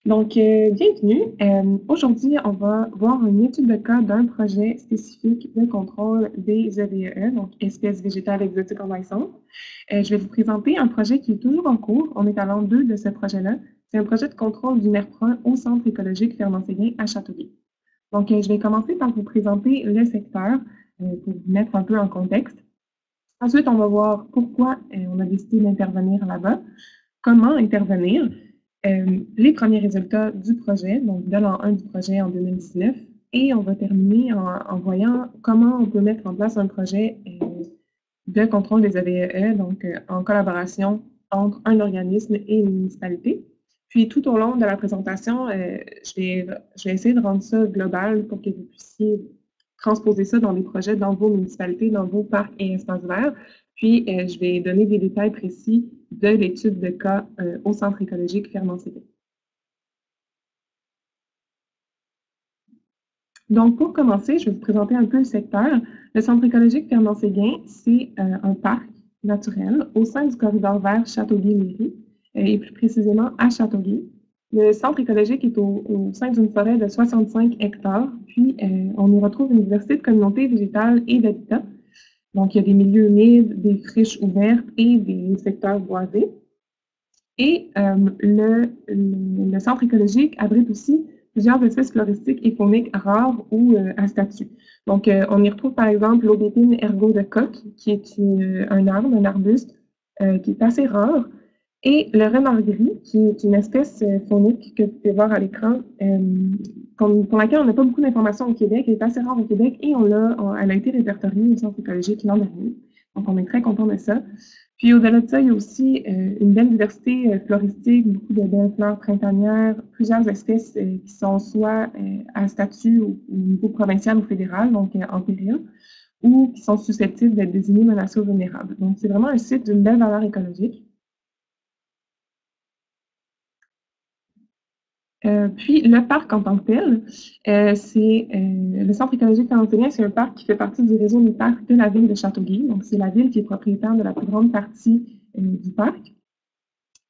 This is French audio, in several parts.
Bienvenue. Aujourd'hui, on va voir une étude de cas d'un projet spécifique de contrôle des EVE, donc espèces végétales exotiques envahissantes. Je vais vous présenter un projet qui est toujours en cours. On est à l'an 2 de ce projet-là. C'est un projet de contrôle du nerf brun au Centre écologique Fernand-Séguin à Châteauguay. Je vais commencer par vous présenter le secteur pour vous mettre un peu en contexte. Ensuite, on va voir pourquoi on a décidé d'intervenir là-bas, comment intervenir, les premiers résultats du projet, donc de l'an 1 du projet en 2019, et on va terminer en voyant comment on peut mettre en place un projet de contrôle des AVE, donc en collaboration entre un organisme et une municipalité. Puis tout au long de la présentation, je vais essayer de rendre ça global pour que vous puissiez transposer ça dans des projets dans vos municipalités, dans vos parcs et espaces verts. Puis je vais donner des détails précis de l'étude de cas au Centre écologique Fernand-Séguin. Donc, pour commencer, je vais vous présenter un peu le secteur. Le Centre écologique Fernand-Séguin, c'est un parc naturel au sein du corridor vert Châteauguay-Léry, et plus précisément à Châteauguay. Le centre écologique est au sein d'une forêt de 65 hectares, puis on y retrouve une diversité de communautés végétales et d'habitats. Donc, il y a des milieux humides, des friches ouvertes et des secteurs boisés. Et le centre écologique abrite aussi plusieurs espèces floristiques et fauniques rares ou à statut. Donc, on y retrouve par exemple l'aubépine ergot de coque, qui est un arbre, un arbuste, qui est assez rare, et le renard gris, qui est une espèce faunique que vous pouvez voir à l'écran, pour laquelle on n'a pas beaucoup d'informations au Québec. Elle est assez rare au Québec et elle a été répertoriée au Centre écologique l'an dernier. Donc, on est très content de ça. Puis au-delà de ça, il y a aussi une belle diversité floristique, beaucoup de belles fleurs printanières, plusieurs espèces qui sont soit à statut au niveau provincial ou fédéral, donc en péril, ou qui sont susceptibles d'être désignées menacées ou vulnérables. Donc c'est vraiment un site d'une belle valeur écologique. Puis le parc en tant que tel, c'est le Centre écologique Fernand-Séguin, c'est un parc qui fait partie du réseau des parcs de la ville de Châteauguay. Donc c'est la ville qui est propriétaire de la plus grande partie du parc.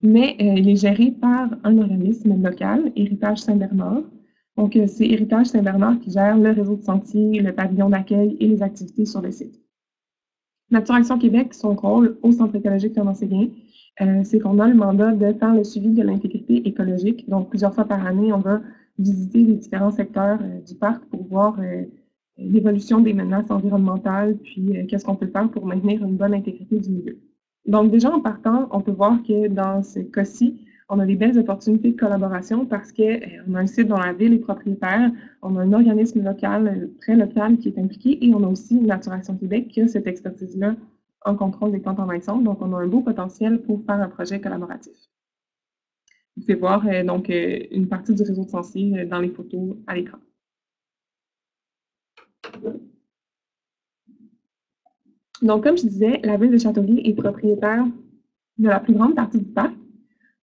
Mais il est géré par un organisme local, Héritage Saint-Bernard. Donc, c'est Héritage Saint-Bernard qui gère le réseau de sentiers, le pavillon d'accueil et les activités sur le site. Nature Action Québec, son rôle au Centre écologique Fernand-Séguin, c'est qu'on a le mandat de faire le suivi de l'intégrité écologique. Donc, plusieurs fois par année, on va visiter les différents secteurs du parc pour voir l'évolution des menaces environnementales, puis qu'est-ce qu'on peut faire pour maintenir une bonne intégrité du milieu. Donc, déjà en partant, on peut voir que dans ce cas-ci, on a des belles opportunités de collaboration parce qu'on a un site dont la ville est propriétaire, on a un organisme local, très local, qui est impliqué, et on a aussi Nature Action Québec qui a cette expertise-là en contrôle des plantes envahissantes. Donc, on a un beau potentiel pour faire un projet collaboratif. Vous pouvez voir une partie du réseau de sentiers dans les photos à l'écran. Donc, comme je disais, la ville de Châteauguay est propriétaire de la plus grande partie du parc.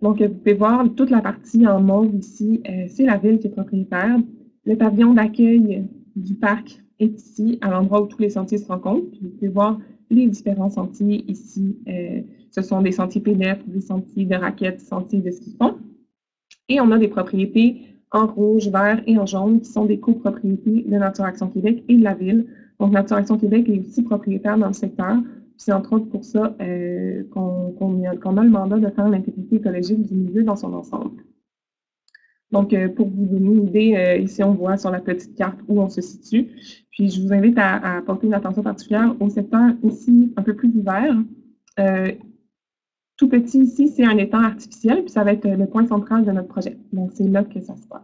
Donc, vous pouvez voir toute la partie en mauve ici, c'est la ville qui est propriétaire. Le pavillon d'accueil du parc est ici, à l'endroit où tous les sentiers se rencontrent. Vous pouvez voir les différents sentiers ici. Ce sont des sentiers pédestres, des sentiers de raquettes, des sentiers de ski de fond. Et on a des propriétés en rouge, vert et en jaune qui sont des copropriétés de Nature Action Québec et de la ville. Donc, Nature Action Québec est aussi propriétaire dans le secteur. C'est entre autres pour ça qu'on a le mandat de faire l'intégrité écologique du milieu dans son ensemble. Donc, pour vous donner une idée, ici, on voit sur la petite carte où on se situe. Puis, je vous invite à porter une attention particulière au secteur ici, un peu plus vert. Tout petit ici, c'est un étang artificiel, puis ça va être le point central de notre projet. Donc, c'est là que ça se passe.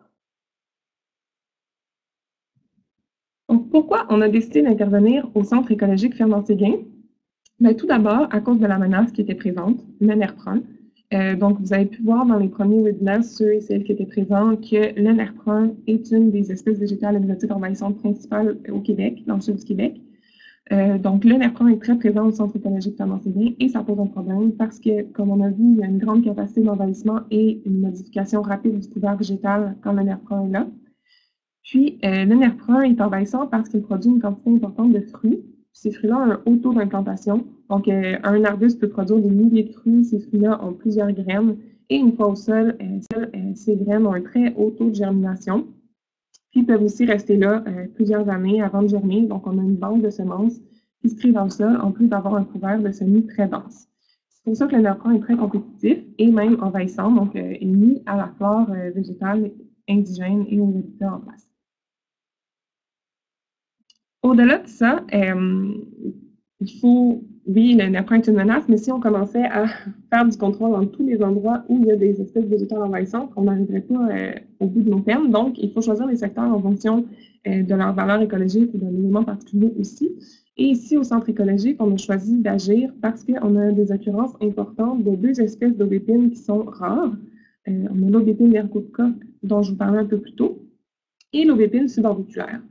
Donc, pourquoi on a décidé d'intervenir au Centre écologique Fernand-Séguin? Bien, tout d'abord, à cause de la menace qui était présente, le nerf brun. Donc, vous avez pu voir dans les premiers webinaires, ceux et celles qui étaient présents, que le nerf brun est une des espèces végétales exotiques envahissantes principales au Québec, dans le sud du Québec. Donc, le nerf brun est très présent au Centre écologique Fernand-Séguin et ça pose un problème parce que, comme on a vu, il y a une grande capacité d'envahissement et une modification rapide du couvert végétal quand le nerf brun est là. Puis, le nerf brun est envahissant parce qu'il produit une quantité importante de fruits. Ces fruits-là ont un haut taux d'implantation. Donc, un arbuste peut produire des milliers de fruits. Ces fruits-là ont plusieurs graines Et une fois au sol, ces graines ont un très haut taux de germination, puis peuvent aussi rester là plusieurs années avant de germer. Donc, on a une banque de semences qui se crée dans le sol, en plus d'avoir un couvert de semis très dense. C'est pour ça que le nophrant est très compétitif et même envahissant, donc est nuit à la flore végétale indigène et aux habitats en place. Au-delà de ça, il faut, oui, le nophrant est une menace, mais si on commençait à faire du contrôle dans tous les endroits où il y a des espèces végétales envahissantes, on n'arriverait pas au bout de long terme. Donc, il faut choisir les secteurs en fonction de leur valeur écologique ou d'un élément particulier aussi. Et ici, au centre écologique, on a choisi d'agir parce qu'on a des occurrences importantes de deux espèces d'aubépines qui sont rares. On a l'aubépine ergocoque, dont je vous parlais un peu plus tôt, et l'aubépine suborbiculaire.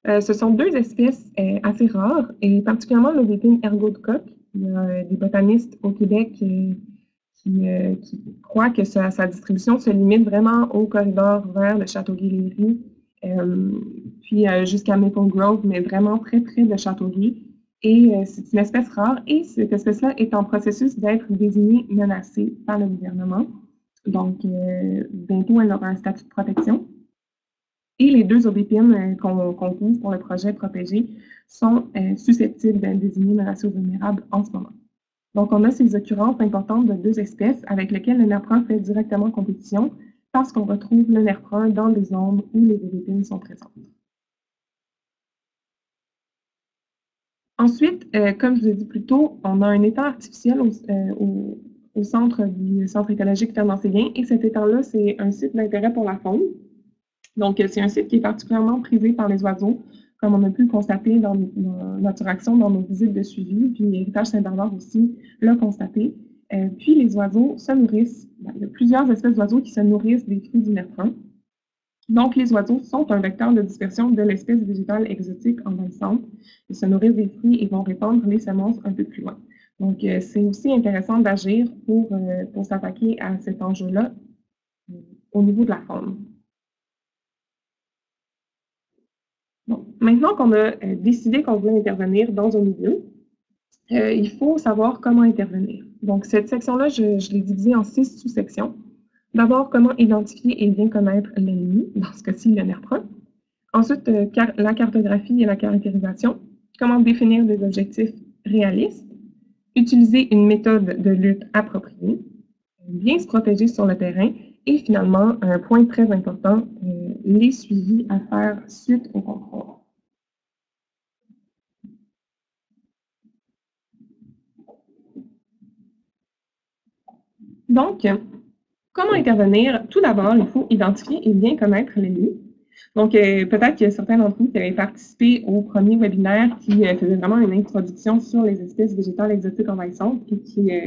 Ce sont deux espèces assez rares, et particulièrement l'aubépine ergocoque. Il y a des botanistes au Québec qui croient que sa distribution se limite vraiment au corridor vers le Châteauguay-Léry, puis jusqu'à Maple Grove, mais vraiment très près de Châteauguay. Et c'est une espèce rare, et cette espèce-là est en processus d'être désignée menacée par le gouvernement. Donc, bientôt, elle aura un statut de protection. Et les deux aubépines qu'on vise pour le projet protégé sont susceptibles d'être désignées menacées ou vulnérables en ce moment. Donc, on a ces occurrences importantes de deux espèces avec lesquelles le nerf-brun fait directement compétition parce qu'on retrouve le nerf-brun dans des zones où les aubépines sont présentes. Ensuite, comme je vous ai dit plus tôt, on a un étang artificiel au centre du centre écologique Fernand-Séguin, et cet étang-là, c'est un site d'intérêt pour la faune. Donc, c'est un site qui est particulièrement prisé par les oiseaux, comme on a pu le constater dans notre action, dans nos visites de suivi, puis Héritage Saint-Bernard aussi l'a constaté. Puis les oiseaux se nourrissent, il y a plusieurs espèces d'oiseaux qui se nourrissent des fruits du nerf-brun. Donc, les oiseaux sont un vecteur de dispersion de l'espèce végétale exotique envahissante. Ils se nourrissent des fruits et vont répandre les semences un peu plus loin. Donc, c'est aussi intéressant d'agir pour s'attaquer à cet enjeu-là au niveau de la faune. Bon, maintenant qu'on a décidé qu'on voulait intervenir dans un milieu, il faut savoir comment intervenir. Donc, cette section-là, je l'ai divisée en 6 sous-sections. D'abord, comment identifier et bien connaître l'ennemi, dans ce cas-ci, le nerf-brun. Ensuite, la cartographie et la caractérisation. Comment définir des objectifs réalistes. Utiliser une méthode de lutte appropriée. Bien se protéger sur le terrain. Et finalement, un point très important, les suivis à faire suite au contrôle. Donc, comment intervenir? Tout d'abord, il faut identifier et bien connaître l'ennemi. Donc, peut-être qu'il y a certains d'entre vous qui avaient participé au premier webinaire qui faisait vraiment une introduction sur les espèces végétales exotiques envahissantes et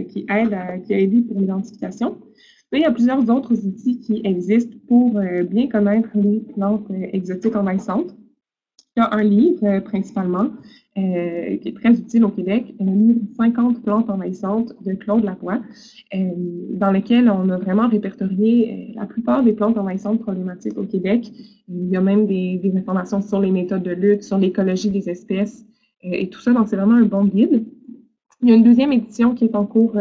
qui a aidé pour l'identification. Mais il y a plusieurs autres outils qui existent pour bien connaître les plantes exotiques envahissantes. Il y a un livre principalement qui est très utile au Québec, le livre 50 plantes envahissantes de Claude Lavoie, dans lequel on a vraiment répertorié la plupart des plantes envahissantes problématiques au Québec. Il y a même des informations sur les méthodes de lutte, sur l'écologie des espèces et tout ça, donc c'est vraiment un bon guide. Il y a une deuxième édition qui est en cours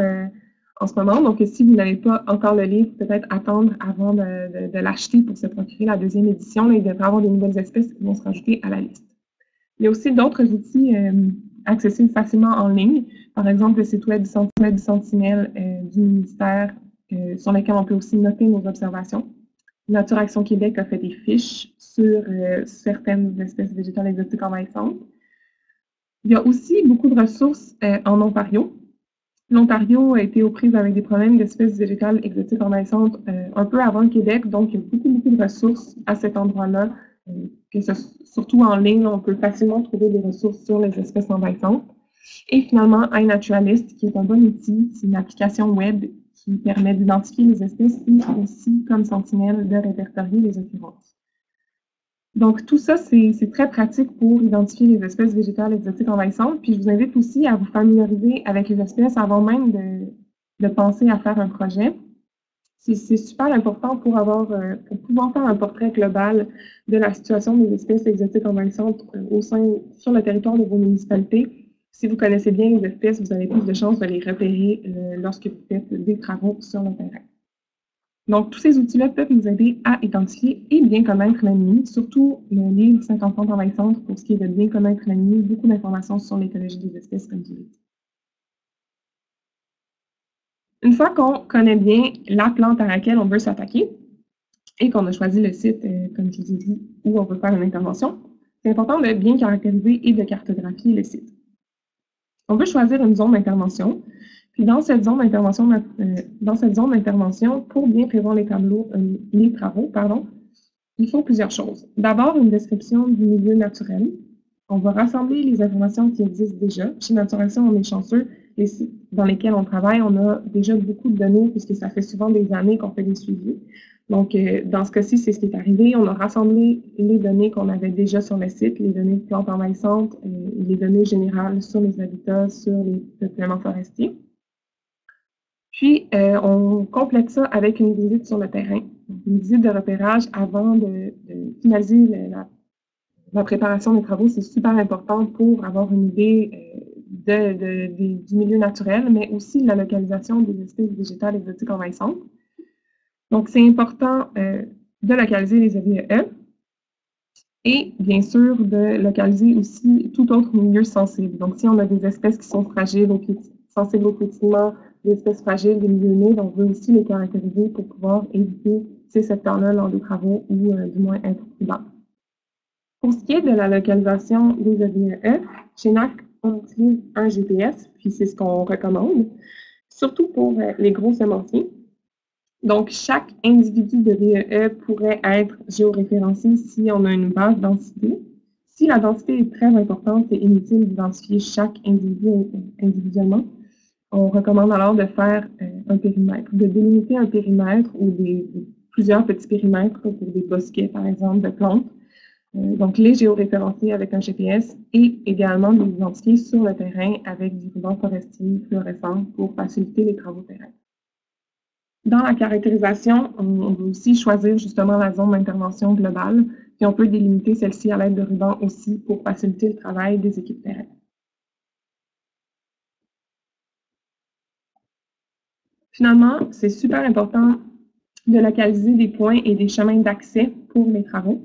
en ce moment, donc si vous n'avez pas encore le livre, peut-être attendre avant de l'acheter pour se procurer la deuxième édition. Là, il devrait y avoir de nouvelles espèces qui vont se rajouter à la liste. Il y a aussi d'autres outils accessibles facilement en ligne, par exemple le site web du Sentinelle du ministère, sur lequel on peut aussi noter nos observations. Nature Action Québec a fait des fiches sur certaines espèces végétales exotiques envahissantes. Il y a aussi beaucoup de ressources en Ontario. L'Ontario a été aux prises avec des problèmes d'espèces végétales exotiques envahissantes un peu avant le Québec, donc il y a beaucoup de ressources à cet endroit-là, surtout en ligne, on peut facilement trouver des ressources sur les espèces envahissantes. Et finalement, iNaturalist, qui est un bon outil, c'est une application web qui permet d'identifier les espèces et aussi, comme Sentinelle, de répertorier les occurrences. Donc, tout ça, c'est très pratique pour identifier les espèces végétales exotiques envahissantes. Puis, je vous invite aussi à vous familiariser avec les espèces avant même de penser à faire un projet. C'est super important pour pouvoir faire un portrait global de la situation des espèces exotiques envahissantes sur le territoire de vos municipalités. Si vous connaissez bien les espèces, vous avez plus de chances de les repérer lorsque vous faites des travaux sur le terrain. Donc, tous ces outils-là peuvent nous aider à identifier et bien connaître l'ennemi, surtout le livre 50 plantes envahissantes pour ce qui est de bien connaître l'ennemi, beaucoup d'informations sur l'écologie des espèces, comme je l'ai dit. Une fois qu'on connaît bien la plante à laquelle on veut s'attaquer et qu'on a choisi le site, comme je vous ai dit, où on veut faire une intervention, c'est important de bien caractériser et de cartographier le site. On peut choisir une zone d'intervention. Puis dans cette zone d'intervention, pour bien prévoir les travaux, il faut plusieurs choses. D'abord, une description du milieu naturel. On va rassembler les informations qui existent déjà. Chez Naturation, on est chanceux. Les sites dans lesquels on travaille, on a déjà beaucoup de données puisque ça fait souvent des années qu'on fait des suivis. Donc, dans ce cas-ci, c'est ce qui est arrivé. On a rassemblé les données qu'on avait déjà sur le site, les données de plantes envahissantes, les données générales sur les habitats, sur les peuplements forestiers. Puis, on complète ça avec une visite sur le terrain, une visite de repérage avant de finaliser la préparation des travaux. C'est super important pour avoir une idée du milieu naturel, mais aussi de la localisation des espèces végétales exotiques envahissantes. Donc, c'est important de localiser les EVE et, bien sûr, de localiser aussi tout autre milieu sensible. Donc, si on a des espèces qui sont fragiles, sensibles au piétinement, des espèces fragiles, des milieux humides, on veut aussi les caractériser pour pouvoir éviter ces secteurs-là lors des travaux ou du moins être prudent. Pour ce qui est de la localisation des EVE, chez NAC, on utilise un GPS, puis c'est ce qu'on recommande, surtout pour les gros semenciers. Donc, chaque individu de VEE pourrait être géoréférencé si on a une basse densité. Si la densité est très importante, c'est inutile d'identifier chaque individu individuellement. On recommande alors de faire un périmètre, de délimiter un périmètre ou plusieurs petits périmètres pour des bosquets, par exemple, de plantes. Donc, les géoréférencer avec un GPS et également de les identifier sur le terrain avec du ruban forestier fluorescent pour faciliter les travaux terrain. Dans la caractérisation, on veut aussi choisir justement la zone d'intervention globale, puis on peut délimiter celle-ci à l'aide de rubans aussi pour faciliter le travail des équipes terrain. Finalement, c'est super important de localiser des points et des chemins d'accès pour les travaux.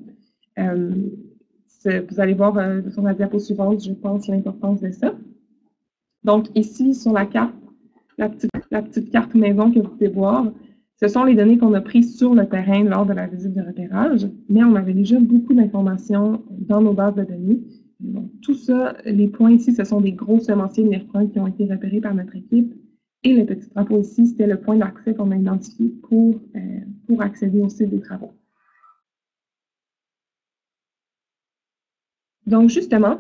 Vous allez voir sur la diapo suivante, je pense, l'importance de ça. Donc ici, sur la carte, la petite carte maison que vous pouvez voir, ce sont les données qu'on a prises sur le terrain lors de la visite de repérage, mais on avait déjà beaucoup d'informations dans nos bases de données. Donc, tout ça, les points ici, ce sont des gros semenciers de NIRPRUN qui ont été repérés par notre équipe. Et le petit drapeau ici, c'était le point d'accès qu'on a identifié pour accéder au site des travaux. Donc, justement,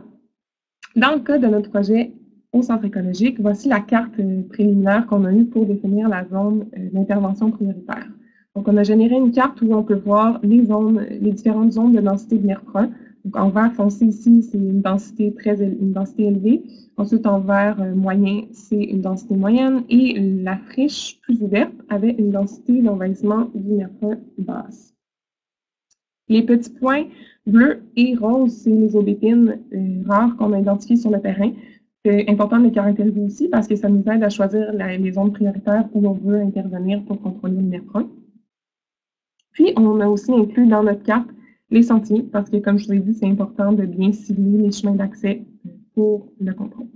dans le cas de notre projet au centre écologique, voici la carte préliminaire qu'on a eue pour définir la zone d'intervention prioritaire. Donc, on a généré une carte où on peut voir les différentes zones de densité de NIRPRUN. Donc, en vert foncé ici, c'est une densité élevée. Ensuite, en vert moyen, c'est une densité moyenne. Et la friche plus ouverte avait une densité d'envahissement du NIRPRUN basse. Les petits points bleus et roses, c'est les aubépines rares qu'on a identifiées sur le terrain. C'est important de les caractériser aussi parce que ça nous aide à choisir les zones prioritaires où on veut intervenir pour contrôler le NIRPRUN. Puis, on a aussi inclus dans notre carte les sentiers parce que, comme je vous ai dit, c'est important de bien cibler les chemins d'accès pour le contrôle.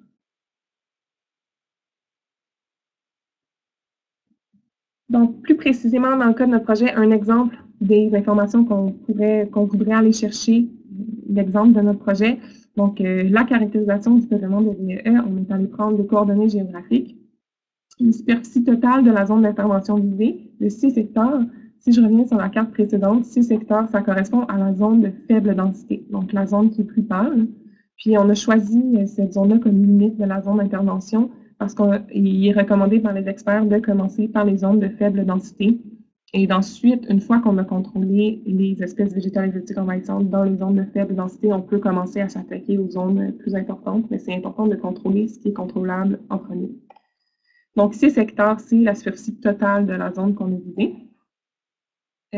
Donc, plus précisément, dans le cas de notre projet, un exemple des informations qu'on voudrait aller chercher, l'exemple de notre projet. Donc, la caractérisation du périmètre de VEE, on est allé prendre des coordonnées géographiques, une superficie totale de la zone d'intervention visée de 6 hectares. Si je reviens sur la carte précédente, 6 hectares, ça correspond à la zone de faible densité, donc la zone qui est plus pâle. Puis, on a choisi cette zone-là comme limite de la zone d'intervention parce qu'il est recommandé par les experts de commencer par les zones de faible densité. Et ensuite, une fois qu'on a contrôlé les espèces végétales exotiques envahissantes dans les zones de faible densité, on peut commencer à s'attaquer aux zones plus importantes, mais c'est important de contrôler ce qui est contrôlable en premier. Donc, 6 hectares, c'est la superficie totale de la zone qu'on a visée.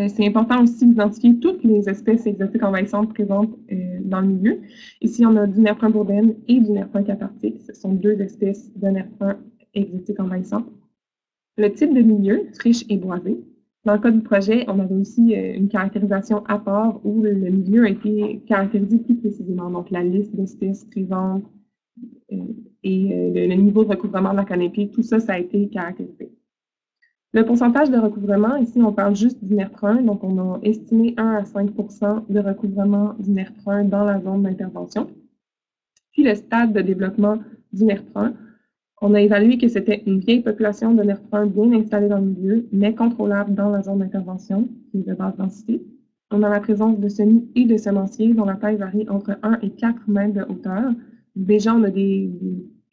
C'est important aussi d'identifier toutes les espèces exotiques envahissantes présentes dans le milieu. Ici, on a du NIRPRUN bourdaine et du NIRPRUN cathartique. Ce sont deux espèces de NIRPRUN exotiques envahissantes. Le type de milieu, friche et boisé. Dans le cas du projet, on avait aussi une caractérisation à part où le milieu a été caractérisé plus précisément, donc la liste d'espèces présentes et le niveau de recouvrement de la canopée, tout ça, ça a été caractérisé. Le pourcentage de recouvrement, ici, on parle juste du NERPRUN, donc on a estimé 1 à 5 de recouvrement du NERPRUN dans la zone d'intervention. Puis le stade de développement du NERPRUN, on a évalué que c'était une vieille population de NERPRUN bien installée dans le milieu, mais contrôlable dans la zone d'intervention, qui est de basse densité. On a la présence de semis et de semenciers dont la taille varie entre 1 et 4 mètres de hauteur. Déjà, on a des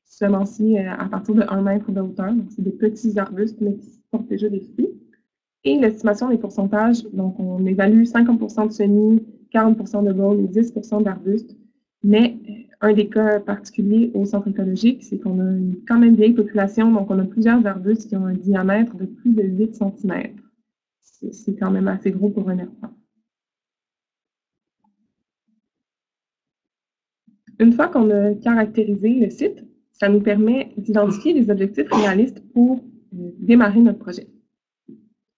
semenciers à partir de 1 mètre de hauteur, donc c'est des petits arbustes, mais qui portent déjà des fruits. Et l'estimation des pourcentages, donc on évalue 50% de semis, 40% de baules et 10% d'arbustes. Mais un des cas particuliers au centre écologique, c'est qu'on a une quand même vieille population, donc on a plusieurs arbustes qui ont un diamètre de plus de 8 cm. C'est quand même assez gros pour un arbre. Une fois qu'on a caractérisé le site, ça nous permet d'identifier les objectifs réalistes pour démarrer notre projet.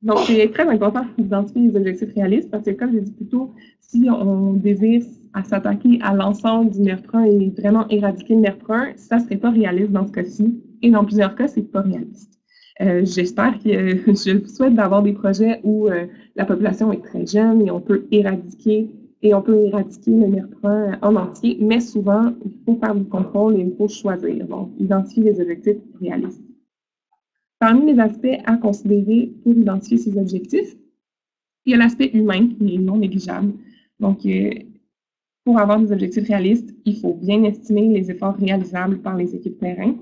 Donc, c'est très important d'identifier les objectifs réalistes parce que, comme je l'ai dit plus tôt, si on désire s'attaquer à l'ensemble du NERPRUN et vraiment éradiquer le NERPRUN, ça ne serait pas réaliste dans ce cas-ci. Et dans plusieurs cas, c'est pas réaliste. J'espère que je souhaite d'avoir des projets où la population est très jeune et on peut éradiquer le NERPRUN en entier, mais souvent, il faut faire du contrôle et il faut choisir. Donc, identifier les objectifs réalistes. Parmi les aspects à considérer pour identifier ces objectifs, il y a l'aspect humain qui est non négligeable. Donc, pour avoir des objectifs réalistes, il faut bien estimer les efforts réalisables par les équipes terrain.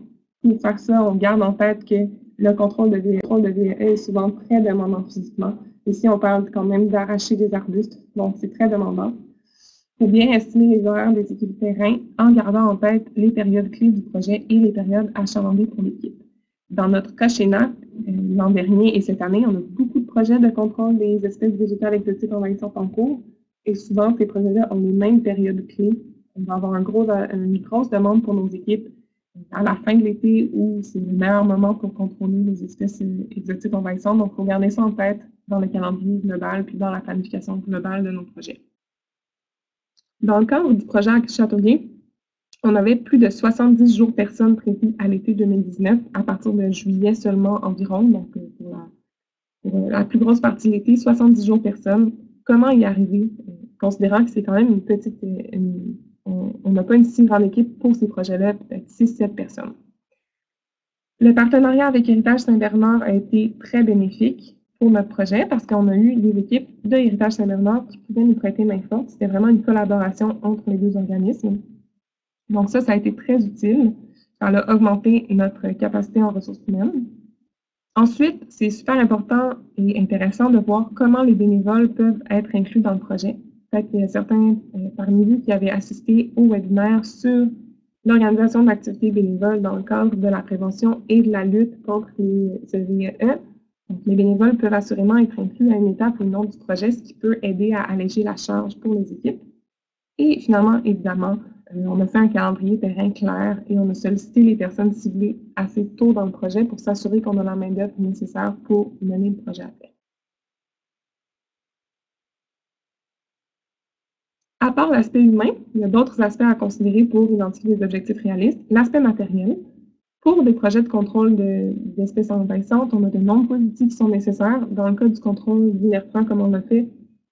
Pour faire ça, on garde en tête que le contrôle de VE est souvent très demandant physiquement. Ici, on parle quand même d'arracher des arbustes, donc c'est très demandant. Il faut bien estimer les horaires des équipes terrain en gardant en tête les périodes clés du projet et les périodes achalandées pour l'équipe. Dans notre cas chez NAP, l'an dernier et cette année, on a beaucoup de projets de contrôle des espèces végétales exotiques envahissantes en cours. Et souvent, ces projets-là ont les mêmes périodes clés. On va avoir une grosse demande pour nos équipes à la fin de l'été où c'est le meilleur moment pour contrôler les espèces exotiques envahissantes. Donc, il faut garder ça en tête dans le calendrier global puis dans la planification globale de nos projets. Dans le cadre du projet à Châteauguay, on avait plus de 70 jours personnes prévues à l'été 2019, à partir de juillet seulement environ, donc pour la plus grosse partie de l'été, 70 jours personnes. Comment y arriver, considérant que c'est quand même une petite... on n'a pas une si grande équipe pour ces projets-là, peut-être 6-7 personnes. Le partenariat avec Héritage Saint-Bernard a été très bénéfique pour notre projet parce qu'on a eu des équipes de Héritage Saint-Bernard qui pouvaient nous prêter main forte. C'était vraiment une collaboration entre les deux organismes. Donc ça a été très utile. Ça a augmenté notre capacité en ressources humaines. Ensuite, c'est super important et intéressant de voir comment les bénévoles peuvent être inclus dans le projet. Peut-être qu'il y a certains parmi vous qui avaient assisté au webinaire sur l'organisation d'activités bénévoles dans le cadre de la prévention et de la lutte contre les VIE. Donc, les bénévoles peuvent assurément être inclus à une étape ou une autre du projet, ce qui peut aider à alléger la charge pour les équipes. Et finalement, évidemment, on a fait un calendrier terrain clair et on a sollicité les personnes ciblées assez tôt dans le projet pour s'assurer qu'on a la main-d'œuvre nécessaire pour mener le projet à terme. À part l'aspect humain, il y a d'autres aspects à considérer pour identifier les objectifs réalistes. L'aspect matériel. Pour des projets de contrôle d'espèces envahissantes, on a de nombreux outils qui sont nécessaires. Dans le cas du contrôle du NERPRUN, comme on l'a fait,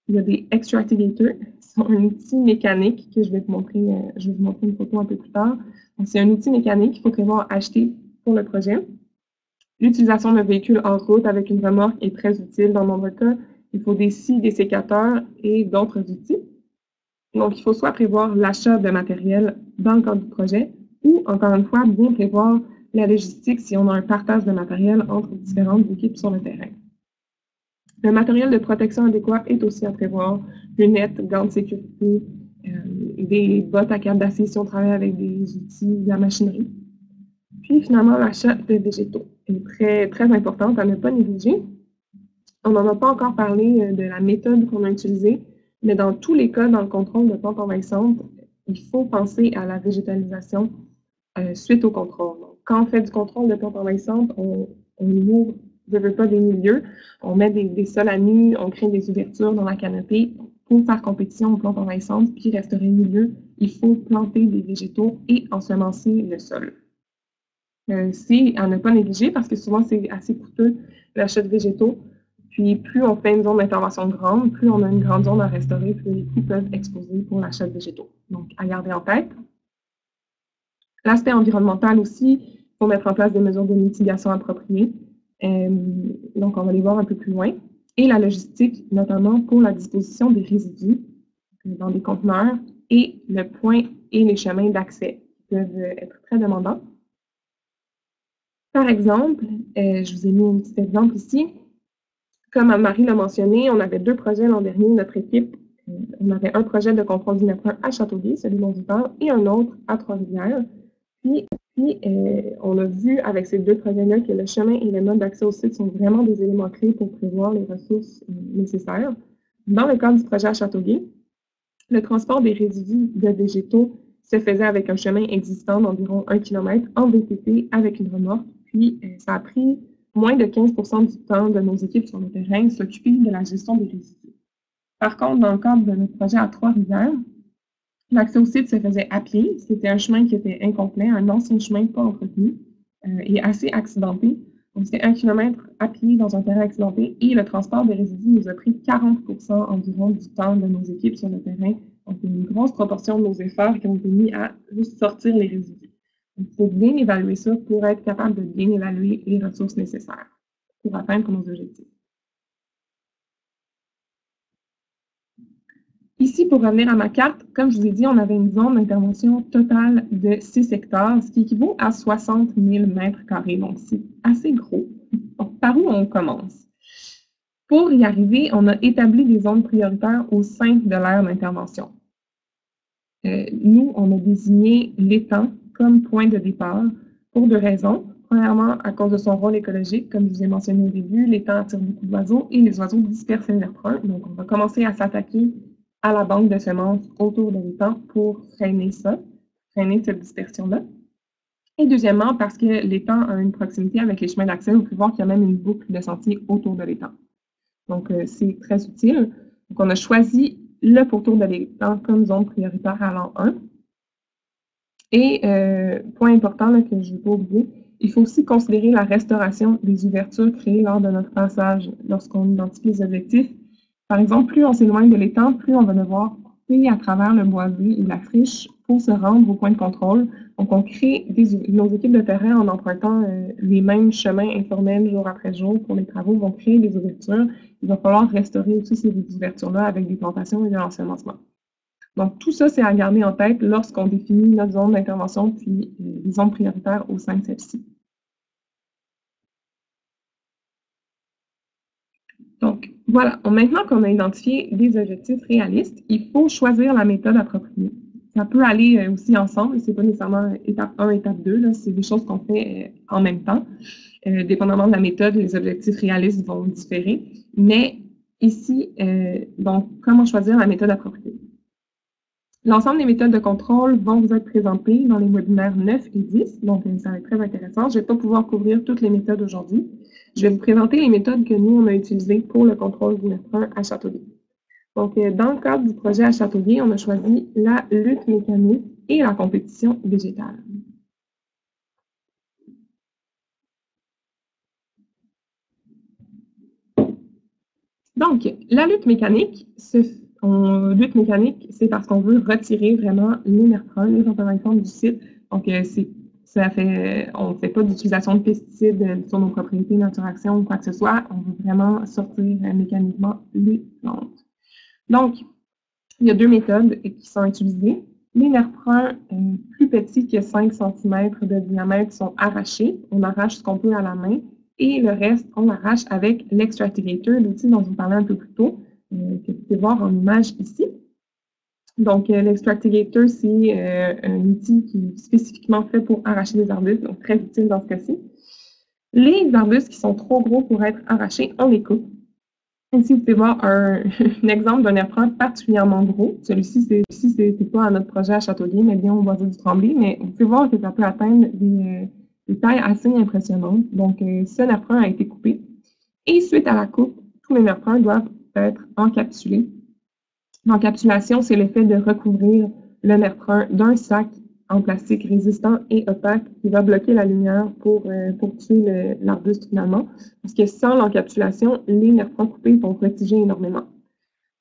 il y a des extractivators, qui sont un outil mécanique que je vais vous montrer une photo un peu plus tard. C'est un outil mécanique qu'il faut prévoir acheter pour le projet. L'utilisation d'un véhicule en route avec une remorque est très utile. Dans nombreux cas, il faut des scies, des sécateurs et d'autres outils. Donc, il faut soit prévoir l'achat de matériel dans le cadre du projet ou, encore une fois, bien prévoir la logistique si on a un partage de matériel entre différentes équipes sur le terrain. Le matériel de protection adéquat est aussi à prévoir, lunettes, gants de sécurité, des bottes à câble d'acier si on travaille avec des outils de la machinerie. Puis finalement, l'achat de végétaux est très, très importante à ne pas négliger. On n'en a pas encore parlé de la méthode qu'on a utilisée, mais dans tous les cas, dans le contrôle de plantes envahissantes, il faut penser à la végétalisation suite au contrôle. Donc, quand on fait du contrôle de plantes envahissantes, on ouvre ne veut pas des milieux. On met des sols à nu, on crée des ouvertures dans la canopée. Pour faire compétition aux plantes envahissantes puis restaurer le milieu, il faut planter des végétaux et ensemencer le sol. C'est à ne pas négliger parce que souvent c'est assez coûteux l'achat de végétaux. Puis plus on fait une zone d'intervention grande, plus on a une grande zone à restaurer, plus les coûts peuvent exploser pour l'achat de végétaux. Donc, à garder en tête. L'aspect environnemental aussi, il faut mettre en place des mesures de mitigation appropriées. Donc, on va les voir un peu plus loin. Et la logistique, notamment pour la disposition des résidus dans des conteneurs et le point et les chemins d'accès qui peuvent être très demandants. Par exemple, je vous ai mis un petit exemple ici. Comme Marie l'a mentionné, on avait 2 projets l'an dernier, notre équipe. On avait un projet de contrôle du néphrine à Châteauguay, celui dont je parle, et un autre à Trois-Rivières. Puis on a vu avec ces 2 projets-là que le chemin et les modes d'accès au site sont vraiment des éléments clés pour prévoir les ressources nécessaires. Dans le cadre du projet à Châteauguay, le transport des résidus de végétaux se faisait avec un chemin existant d'environ 1 km en VTT avec une remorque. Puis ça a pris moins de 15% du temps de nos équipes sur le terrain s'occuper de la gestion des résidus. Par contre, dans le cadre de notre projet à Trois-Rivières, l'accès au site se faisait à pied. C'était un chemin qui était incomplet, un ancien chemin pas entretenu et assez accidenté. Donc, c'était 1 km à pied dans un terrain accidenté et le transport des résidus nous a pris 40% environ du temps de nos équipes sur le terrain. Donc, une grosse proportion de nos efforts qui ont été mis à juste sortir les résidus. Donc, il faut bien évaluer ça pour être capable de bien évaluer les ressources nécessaires pour atteindre nos objectifs. Ici, pour revenir à ma carte, comme je vous ai dit, on avait une zone d'intervention totale de 6 hectares, ce qui équivaut à 60 000 mètres carrés. Donc, c'est assez gros. Donc, par où on commence? Pour y arriver, on a établi des zones prioritaires au sein de l'aire d'intervention. Nous, on a désigné l'étang comme point de départ pour 2 raisons. Premièrement, à cause de son rôle écologique, comme je vous ai mentionné au début, l'étang attire beaucoup d'oiseaux et les oiseaux dispersent les néphrins. Donc, on va commencer à s'attaquer à la banque de semences autour de l'étang pour freiner ça, freiner cette dispersion-là. Et deuxièmement, parce que l'étang a une proximité avec les chemins d'accès, vous pouvez voir qu'il y a même une boucle de sentier autour de l'étang. Donc, c'est très utile. Donc, on a choisi le pourtour de l'étang comme zone prioritaire à l'an 1. Et point important là, que je ne vais pas oublier, il faut aussi considérer la restauration des ouvertures créées lors de notre passage lorsqu'on identifie les objectifs. Par exemple, plus on s'éloigne de l'étang, plus on va devoir couper à travers le boisé ou la friche pour se rendre au point de contrôle. Donc, on crée nos équipes de terrain en empruntant les mêmes chemins informels jour après jour pour les travaux, vont créer des ouvertures. Il va falloir restaurer aussi ces ouvertures-là avec des plantations et de l'ensemencement. Donc, tout ça, c'est à garder en tête lorsqu'on définit notre zone d'intervention puis les zones prioritaires au sein de celle-ci. Donc, voilà. Maintenant qu'on a identifié des objectifs réalistes, il faut choisir la méthode appropriée. Ça peut aller aussi ensemble, c'est pas nécessairement étape 1, étape 2, c'est des choses qu'on fait en même temps. Dépendamment de la méthode, les objectifs réalistes vont différer. Mais ici, donc, comment choisir la méthode appropriée? L'ensemble des méthodes de contrôle vont vous être présentées dans les webinaires 9 et 10, donc ça va être très intéressant. Je ne vais pas pouvoir couvrir toutes les méthodes aujourd'hui. Je vais vous présenter les méthodes que nous, on a utilisées pour le contrôle du néphrine à Châteauguay. Donc, dans le cadre du projet à Châteauguay, on a choisi la lutte mécanique et la compétition végétale. Donc, la lutte mécanique, lutte mécanique, c'est parce qu'on veut retirer vraiment les néphrins, les envahissantes du site. Donc, on ne fait pas d'utilisation de pesticides sur nos propriétés, notre action ou quoi que ce soit. On veut vraiment sortir mécaniquement les plantes. Donc, il y a 2 méthodes qui sont utilisées. Les néphrins plus petits que 5 cm de diamètre sont arrachés. On arrache ce qu'on peut à la main. Et le reste, on l'arrache avec l'extractivator, l'outil dont je vous parlais un peu plus tôt, que vous pouvez voir en image ici. Donc, l'extractivator, c'est un outil qui est spécifiquement fait pour arracher des arbustes, donc très utile dans ce cas-ci. Les arbustes qui sont trop gros pour être arrachés, on les coupe. Ici, vous pouvez voir un exemple d'un néphrine particulièrement gros. Celui-ci, c'est pas à notre projet à Châteauguay, mais bien au boisé du Tremblay, mais vous pouvez voir que ça peut atteindre des tailles assez impressionnantes. Donc, ce néphrine a été coupé. Et suite à la coupe, tous les nèfrins doivent être encapsulés. L'encapsulation, c'est l'effet de recouvrir le nèfrin d'un sac en plastique résistant et opaque qui va bloquer la lumière pour tuer l'arbuste finalement. Parce que sans l'encapsulation, les nèfrins coupés vont retiger énormément.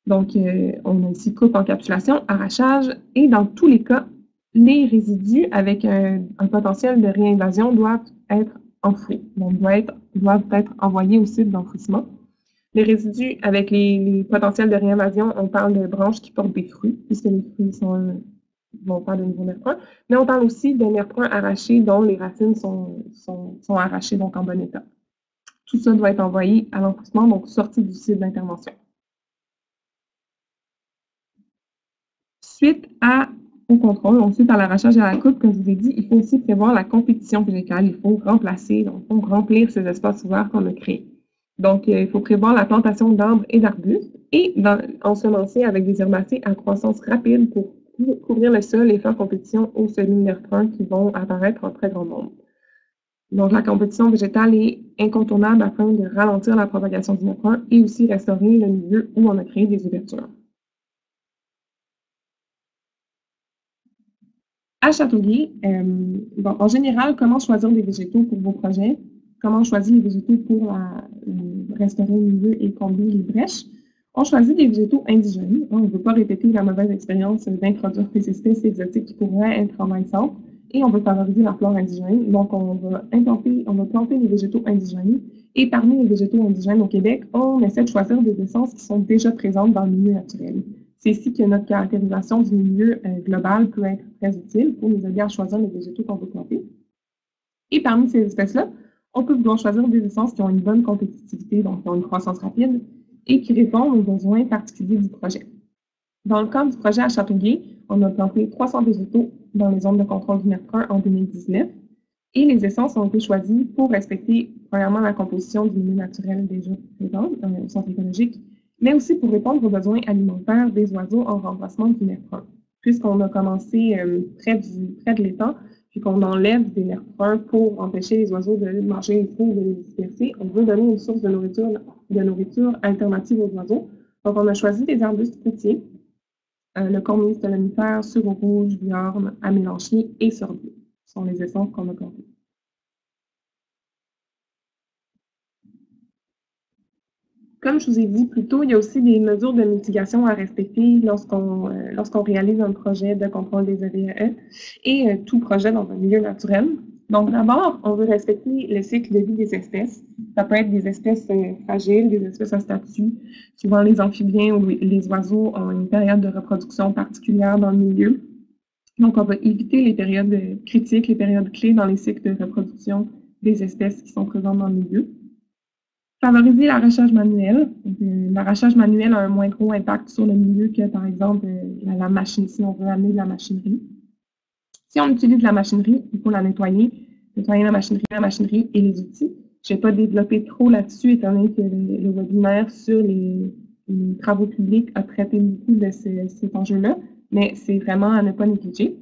Donc, on a ici coupe, encapsulation, arrachage, et dans tous les cas, les résidus avec un potentiel de réinvasion doivent être enfouis, donc doivent être envoyés au site d'enfouissement. Les résidus avec les potentiels de réinvasion, on parle de branches qui portent des fruits, puisque les fruits vont faire de nouveaux nèfrins, mais on parle aussi de nèfrins arrachés dont les racines sont arrachées, donc en bon état. Tout ça doit être envoyé à l'enfouissement, donc sorti du site d'intervention. Suite au contrôle, ensuite à l'arrachage et à la coupe, comme je vous ai dit, il faut aussi prévoir la compétition végétale. Il faut remplacer, donc il faut remplir ces espaces ouverts qu'on a créés. Donc, il faut prévoir la plantation d'arbres et d'arbustes et ensemencer avec des herbacées à croissance rapide pour couvrir le sol et faire compétition aux semis-nèfrins qui vont apparaître en très grand nombre. Donc, la compétition végétale est incontournable afin de ralentir la propagation du nèfrin et aussi restaurer le milieu où on a créé des ouvertures. À Châteauguay, en général, comment choisir des végétaux pour vos projets? Comment choisir les végétaux pour restaurer le milieu et combler les brèches? On choisit des végétaux indigènes. On ne veut pas répéter la mauvaise expérience d'introduire des espèces exotiques qui pourraient être envahissantes et on veut favoriser la flore indigène. Donc, on va planter des végétaux indigènes. Et parmi les végétaux indigènes au Québec, on essaie de choisir des essences qui sont déjà présentes dans le milieu naturel. C'est ici que notre caractérisation du milieu global peut être très utile pour nous aider à choisir les végétaux qu'on veut planter. Et parmi ces espèces-là, on peut vouloir choisir des essences qui ont une bonne compétitivité, donc qui ont une croissance rapide, et qui répondent aux besoins particuliers du projet. Dans le cadre du projet à Châteauguay, on a planté 300 végétaux dans les zones de contrôle du nèfrin en 2019, et les essences ont été choisies pour respecter, premièrement, la composition du milieu naturel déjà présent dans le centre écologique, mais aussi pour répondre aux besoins alimentaires des oiseaux en remplacement du nèfrin. Puisqu'on a commencé près de l'étang, puis qu'on enlève des nèfrins pour empêcher les oiseaux de manger les trous ou de les disperser, on veut donner une source de nourriture alternative aux oiseaux. Donc, on a choisi des arbustes fruitiers, le cornus stolonifère, sureau rouge, biorne, amélanchier et sorbier. Ce sont les essences qu'on a plantées. Comme je vous ai dit plus tôt, il y a aussi des mesures de mitigation à respecter lorsqu'on réalise un projet de contrôle des EVE et tout projet dans un milieu naturel. Donc d'abord, on veut respecter le cycle de vie des espèces. Ça peut être des espèces fragiles, des espèces à statut. Souvent, les amphibiens ou les oiseaux ont une période de reproduction particulière dans le milieu. Donc, on va éviter les périodes critiques, les périodes clés dans les cycles de reproduction des espèces qui sont présentes dans le milieu. Favoriser l'arrachage manuel. L'arrachage manuel a un moins gros impact sur le milieu que, par exemple, la machine, si on veut amener de la machinerie. Si on utilise de la machinerie, il faut la nettoyer la machinerie et les outils. Je ne vais pas développer trop là-dessus, étant donné que le webinaire sur les travaux publics a traité beaucoup de cet enjeu-là, mais c'est vraiment à ne pas négliger.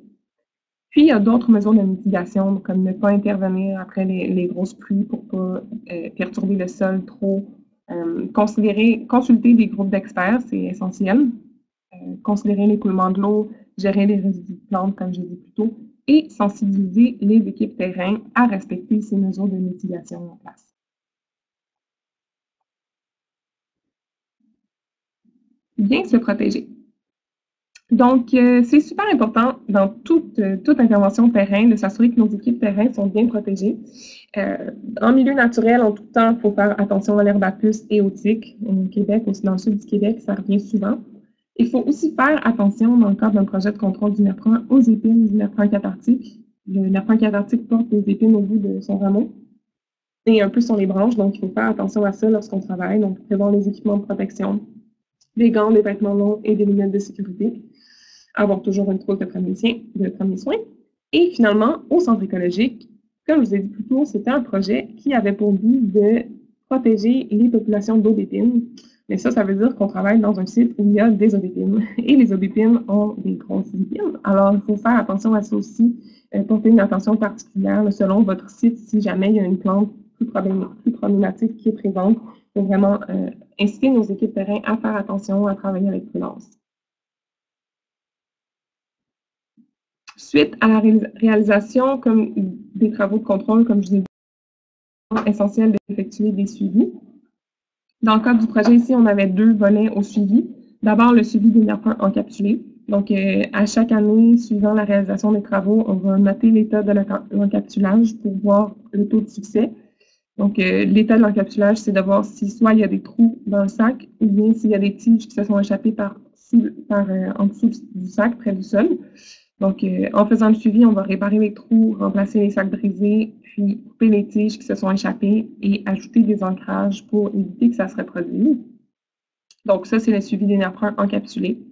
Puis, il y a d'autres mesures de mitigation, comme ne pas intervenir après les grosses pluies pour ne pas perturber le sol trop. Consulter des groupes d'experts, c'est essentiel. Considérer l'écoulement de l'eau, gérer les résidus de plantes, comme j'ai dit plus tôt, et sensibiliser les équipes terrain à respecter ces mesures de mitigation en place. Bien se protéger. Donc, c'est super important dans toute intervention terrain de s'assurer que nos équipes terrain sont bien protégées. En milieu naturel, en tout temps, il faut faire attention à l'herbe à puce et aux tiques. Au Québec, aussi dans le sud du Québec, ça revient souvent. Il faut aussi faire attention, dans le cadre d'un projet de contrôle du nèfrin, aux épines du nèfrin cathartique. Le nèfrin cathartique porte des épines au bout de son rameau et un peu sur les branches, donc il faut faire attention à ça lorsqu'on travaille. Donc, prévoir les équipements de protection, des gants, des vêtements longs et des lunettes de sécurité. Avoir toujours une trousse de premiers soins. Et finalement, au centre écologique, comme je vous ai dit plus tôt, c'était un projet qui avait pour but de protéger les populations d'aubépines. Mais ça veut dire qu'on travaille dans un site où il y a des aubépines. Et les aubépines ont des grosses épines. Alors, il faut faire attention à ça aussi, porter une attention particulière selon votre site si jamais il y a une plante plus problématique qui est présente. pour vraiment inciter nos équipes terrain à faire attention, à travailler avec prudence. Suite à la réalisation comme des travaux de contrôle, comme je vous ai dit, c'est essentiel d'effectuer des suivis. Dans le cadre du projet ici, on avait 2 volets au suivi. D'abord, le suivi des NERP1 encapsulés. Donc, à chaque année, suivant la réalisation des travaux, on va noter l'état de l'encapsulage pour voir le taux de succès. Donc, l'état de l'encapsulage, c'est de voir si soit il y a des trous dans le sac ou bien s'il y a des tiges qui se sont échappées en dessous du sac, près du sol. Donc, en faisant le suivi, on va réparer les trous, remplacer les sacs brisés, puis couper les tiges qui se sont échappées et ajouter des ancrages pour éviter que ça se reproduise. Donc, ça, c'est le suivi des NERP1 encapsulés.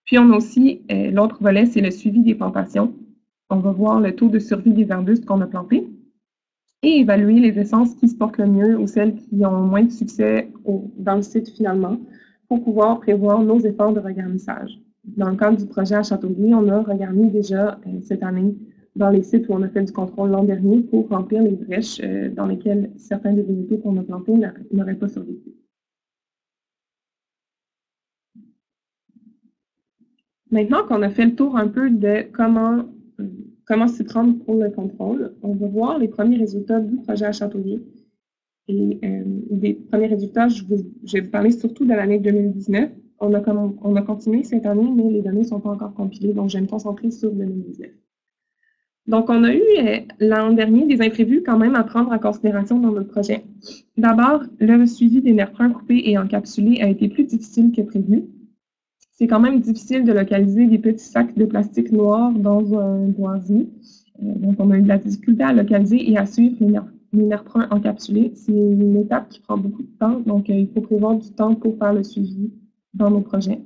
Puis, on a aussi l'autre volet, c'est le suivi des plantations. On va voir le taux de survie des arbustes qu'on a plantés et évaluer les essences qui se portent le mieux ou celles qui ont moins de succès dans le site finalement pour pouvoir prévoir nos efforts de regarnissage. Dans le cadre du projet à Châteauguay, on a regarni déjà cette année dans les sites où on a fait du contrôle l'an dernier pour remplir les brèches dans lesquelles certains des unités qu'on a plantées n'auraient pas survécu. Maintenant qu'on a fait le tour un peu de comment s'y prendre pour le contrôle, on va voir les premiers résultats du projet à Châteauguay. Et des premiers résultats, je vais vous parler surtout de l'année 2019. On a continué cette année, mais les données ne sont pas encore compilées, donc je vais me concentrer sur 2019. Donc, on a eu l'an dernier des imprévus quand même à prendre en considération dans notre projet. D'abord, le suivi des NERP1 coupés et encapsulés a été plus difficile que prévu. C'est quand même difficile de localiser des petits sacs de plastique noir dans un boisier. Donc, on a eu de la difficulté à localiser et à suivre les NERP1 encapsulés. C'est une étape qui prend beaucoup de temps, donc il faut prévoir du temps pour faire le suivi dans nos projets.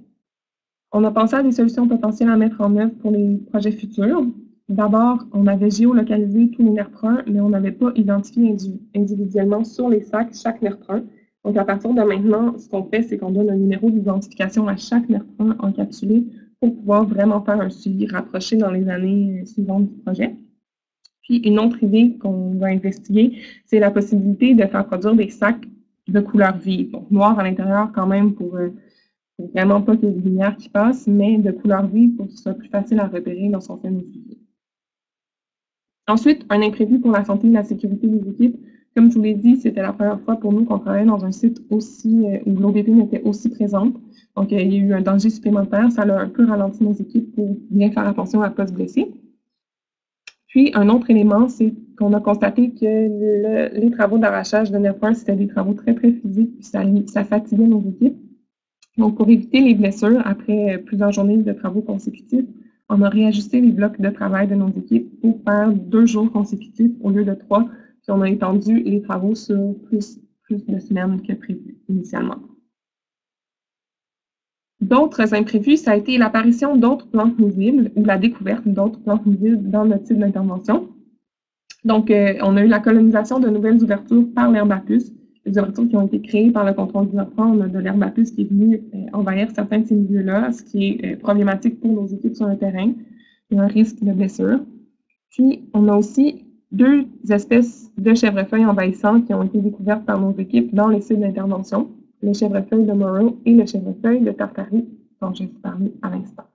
On a pensé à des solutions potentielles à mettre en œuvre pour les projets futurs. D'abord, on avait géolocalisé tous les NERP1, mais on n'avait pas identifié individuellement sur les sacs chaque NERP1. Donc, à partir de maintenant, ce qu'on fait, c'est qu'on donne un numéro d'identification à chaque NERP1 encapsulé pour pouvoir vraiment faire un suivi rapproché dans les années suivantes du projet. Puis, une autre idée qu'on va investiguer, c'est la possibilité de faire produire des sacs de couleur vive. Donc, noir à l'intérieur quand même pour vraiment pas qu'il y ait de lumière qui passe, mais de couleur vive pour que ce soit plus facile à repérer lorsqu'on fait nos suivis. Ensuite, un imprévu pour la santé et la sécurité des équipes. Comme je vous l'ai dit, c'était la première fois pour nous qu'on travaillait dans un site aussi où l'ODP était aussi présente. Donc, il y a eu un danger supplémentaire. Ça a un peu ralenti nos équipes pour bien faire attention à ne pas se blesser. Puis, un autre élément, c'est qu'on a constaté que les travaux d'arrachage de NERP1, c'était des travaux très, très physiques, puis ça fatiguait nos équipes. Donc, pour éviter les blessures, après plusieurs journées de travaux consécutifs, on a réajusté les blocs de travail de nos équipes pour faire 2 jours consécutifs au lieu de 3, puis on a étendu les travaux sur plus de semaines que prévu initialement. D'autres imprévus, ça a été l'apparition d'autres plantes nuisibles ou la découverte d'autres plantes nuisibles dans notre site d'intervention. Donc, on a eu la colonisation de nouvelles ouvertures par l'herbapus. Les ouvertures qui ont été créées par le contrôle du NERP1, on a de l'herbapus qui est venu envahir certains de ces milieux-là, ce qui est problématique pour nos équipes sur le terrain. Il y a un risque de blessure. Puis, on a aussi 2 espèces de chèvrefeuilles envahissantes qui ont été découvertes par nos équipes dans les sites d'intervention, le chèvrefeuille de Morrow et le chèvrefeuille de Tartarie, dont je vais vous parler à l'instant.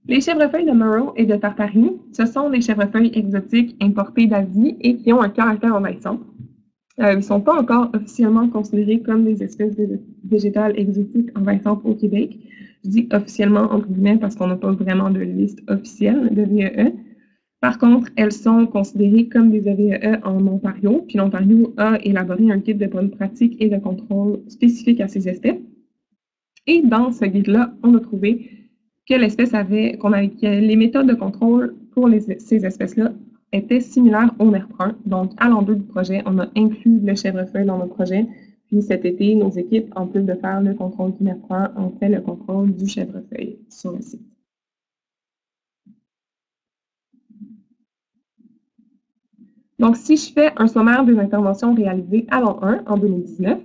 Les chèvrefeuilles de Morrow et de Tartarie, ce sont des chèvrefeuilles exotiques importées d'Asie et qui ont un caractère envahissant. Ils ne sont pas encore officiellement considérés comme des espèces végétales exotiques envahissantes au Québec. Je dis officiellement entre guillemets parce qu'on n'a pas vraiment de liste officielle de VEE. Par contre, elles sont considérées comme des VEE en Ontario, puis l'Ontario a élaboré un guide de bonnes pratiques et de contrôle spécifique à ces espèces. Et dans ce guide-là, on a trouvé que l'espèce que les méthodes de contrôle pour ces espèces-là étaient similaires au NERP1. Donc, à l'an 2 du projet, on a inclus le chèvrefeuille dans notre projet. Puis cet été, nos équipes, en plus de faire le contrôle du NERP1, ont fait le contrôle du chèvrefeuille sur le site. Donc, si je fais un sommaire des interventions réalisées à l'an 1 en 2019,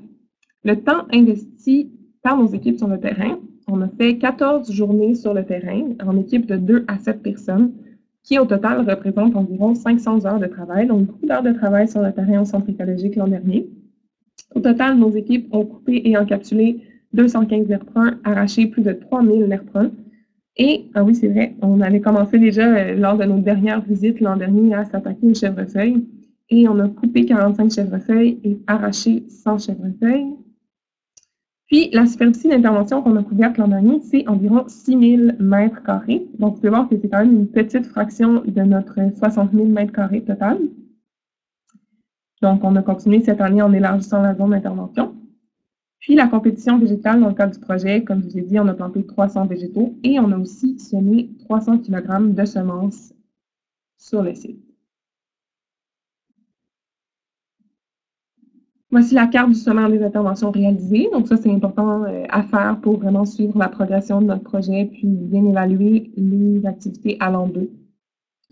le temps investi par nos équipes sur le terrain, on a fait 14 journées sur le terrain en équipe de 2 à 7 personnes. qui au total représente environ 500 heures de travail, donc beaucoup d'heures de travail sur le terrain au Centre écologique l'an dernier. Au total, nos équipes ont coupé et encapsulé 215 nerfs bruns, arraché plus de 3000 nerfs bruns. Et, ah oui, c'est vrai, on avait commencé déjà lors de nos dernières visites l'an dernier à s'attaquer aux chèvrefeuilles. Et on a coupé 45 chèvrefeuilles et arraché 100 chèvrefeuilles. Puis, la superficie d'intervention qu'on a couverte l'an dernier, c'est environ 6000 mètres carrés. Donc, vous pouvez voir que c'est quand même une petite fraction de notre 60 000 mètres carrés total. Donc, on a continué cette année en élargissant la zone d'intervention. Puis, la compétition végétale, dans le cadre du projet, comme je vous ai dit, on a planté 300 végétaux et on a aussi semé 300 kg de semences sur le site. Voici la carte du sommaire des interventions réalisées. Donc, ça, c'est important à faire pour vraiment suivre la progression de notre projet puis bien évaluer les activités allant d'eux.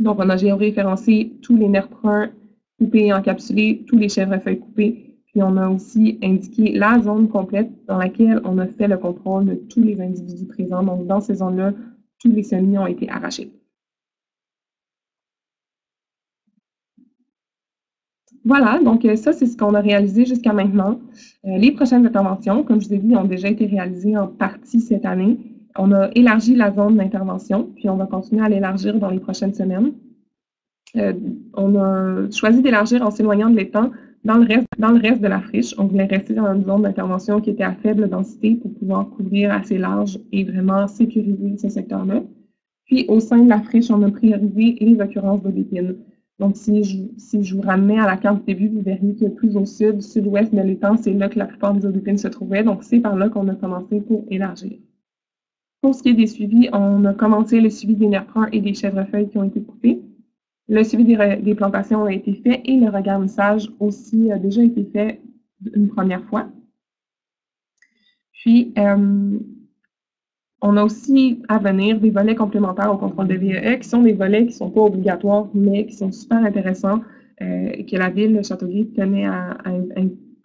Donc, on a géoréférencé tous les nerfs bruns coupés et encapsulés, tous les chèvrefeuilles coupés. Puis, on a aussi indiqué la zone complète dans laquelle on a fait le contrôle de tous les individus présents. Donc, dans ces zones-là, tous les semis ont été arrachés. Voilà, donc ça, c'est ce qu'on a réalisé jusqu'à maintenant. Les prochaines interventions, comme je vous ai dit, ont déjà été réalisées en partie cette année. On a élargi la zone d'intervention, puis on va continuer à l'élargir dans les prochaines semaines. On a choisi d'élargir en s'éloignant de l'étang dans le reste de la friche. On voulait rester dans une zone d'intervention qui était à faible densité pour pouvoir couvrir assez large et vraiment sécuriser ce secteur-là. Puis, au sein de la friche, on a priorisé les occurrences d'aubépines. Donc, si je vous ramenais à la carte du début, vous verriez que plus au sud-ouest de l'étang, c'est là que la plupart des aubépines se trouvaient. Donc, c'est par là qu'on a commencé pour élargir. Pour ce qui est des suivis, on a commencé le suivi des nerfs bruns et des chèvrefeuilles qui ont été coupés. Le suivi des plantations a été fait et le regarnissage aussi a déjà été fait une première fois. Puis, on a aussi à venir des volets complémentaires au contrôle de VEE qui sont des volets qui ne sont pas obligatoires, mais qui sont super intéressants et que la ville de Châteauguay tenait à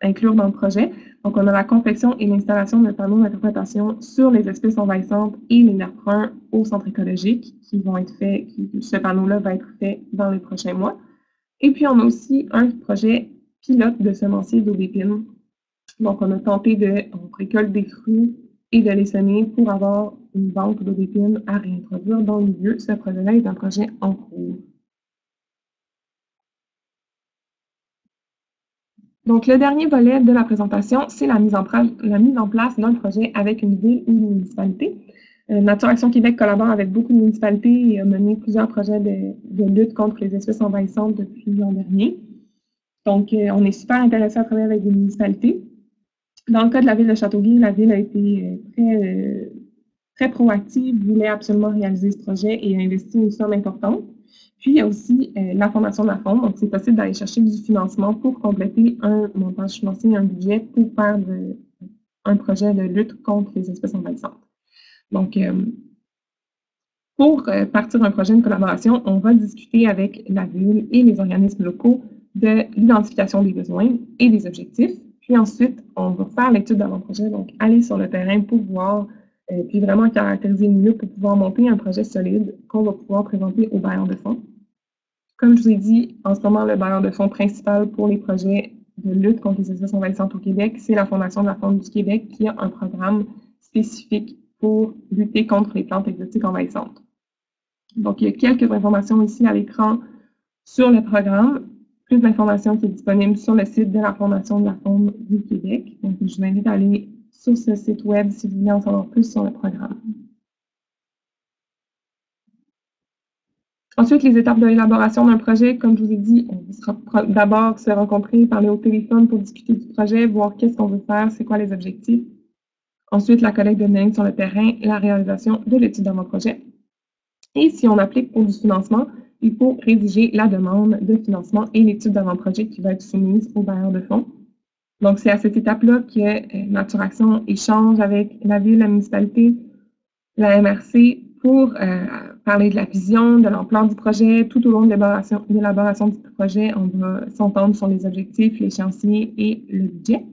inclure dans le projet. Donc, on a la confection et l'installation de panneaux d'interprétation sur les espèces envahissantes et les nerfs bruns au centre écologique qui vont être faits, ce panneau-là va être fait dans les prochains mois. Et puis, on a aussi un projet pilote de semencier d'aubépines. Donc, on a tenté on récolte des fruits et de les semer pour avoir une banque d'aubépines à réintroduire dans le milieu. Ce projet-là est un projet en cours. Donc, le dernier volet de la présentation, c'est la mise en place d'un projet avec une ville ou une municipalité. Nature Action Québec collabore avec beaucoup de municipalités et a mené plusieurs projets de lutte contre les espèces envahissantes depuis l'an dernier. Donc, on est super intéressé à travailler avec des municipalités. Dans le cas de la ville de Châteauguay, la ville a été très proactive, voulait absolument réaliser ce projet et a investi une somme importante. Puis, il y a aussi la Fondation de la Fonde. Donc, c'est possible d'aller chercher du financement pour compléter un montage financier, un budget pour faire un projet de lutte contre les espèces envahissantes. Donc, pour partir d'un projet de collaboration, on va discuter avec la ville et les organismes locaux de l'identification des besoins et des objectifs. Puis ensuite, on va faire l'étude d'avant-projet, donc aller sur le terrain pour voir, puis vraiment caractériser le milieu pour pouvoir monter un projet solide qu'on va pouvoir présenter aux bailleurs de fonds. Comme je vous ai dit, en ce moment, le bailleur de fonds principal pour les projets de lutte contre les espèces envahissantes au Québec, c'est la Fondation de la Faune du Québec qui a un programme spécifique pour lutter contre les plantes exotiques envahissantes. Donc, il y a quelques informations ici à l'écran sur le programme. Plus d'informations qui est disponible sur le site de la Fondation de la Faune du Québec. Donc, je vous invite à aller sur ce site web si vous voulez en savoir plus sur le programme. Ensuite, les étapes de l'élaboration d'un projet, comme je vous ai dit, on sera d'abord se rencontrer, parler au téléphone pour discuter du projet, voir qu'est-ce qu'on veut faire, c'est quoi les objectifs. Ensuite, la collecte de données sur le terrain, la réalisation de l'étude d'avant-projet. Et si on applique pour du financement, il faut rédiger la demande de financement et l'étude d'avant-projet qui va être soumise aux bailleurs de fonds. Donc, c'est à cette étape-là que Nature Action échange avec la ville, la municipalité, la MRC pour parler de la vision, de l'ampleur du projet. Tout au long de l'élaboration du projet, on va s'entendre sur les objectifs, l'échéancier et le budget.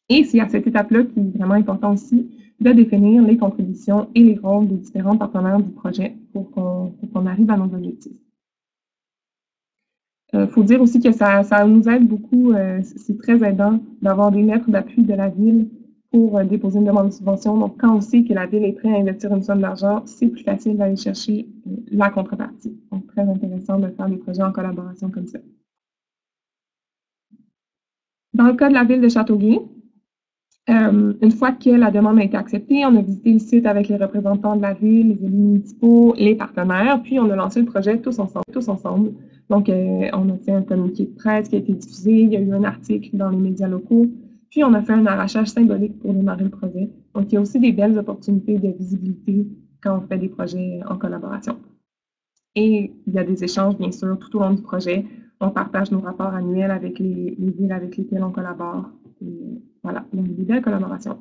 Et c'est à cette étape-là qu'il est vraiment important aussi de définir les contributions et les rôles des différents partenaires du projet pour qu'on arrive à nos objectifs. Faut dire aussi que ça nous aide beaucoup, c'est très aidant d'avoir des lettres d'appui de la ville pour déposer une demande de subvention. Donc, quand on sait que la ville est prête à investir une somme d'argent, c'est plus facile d'aller chercher la contrepartie. Donc, très intéressant de faire des projets en collaboration comme ça. Dans le cas de la ville de Châteauguay, une fois que la demande a été acceptée, on a visité le site avec les représentants de la ville, les élus municipaux, les partenaires, puis on a lancé le projet tous ensemble. Donc, on a fait un communiqué de presse qui a été diffusé, il y a eu un article dans les médias locaux, puis on a fait un arrachage symbolique pour démarrer le projet. Donc, il y a aussi des belles opportunités de visibilité quand on fait des projets en collaboration. Et il y a des échanges, bien sûr, tout au long du projet. On partage nos rapports annuels avec les villes avec lesquelles on collabore. Et voilà, donc des belles collaborations.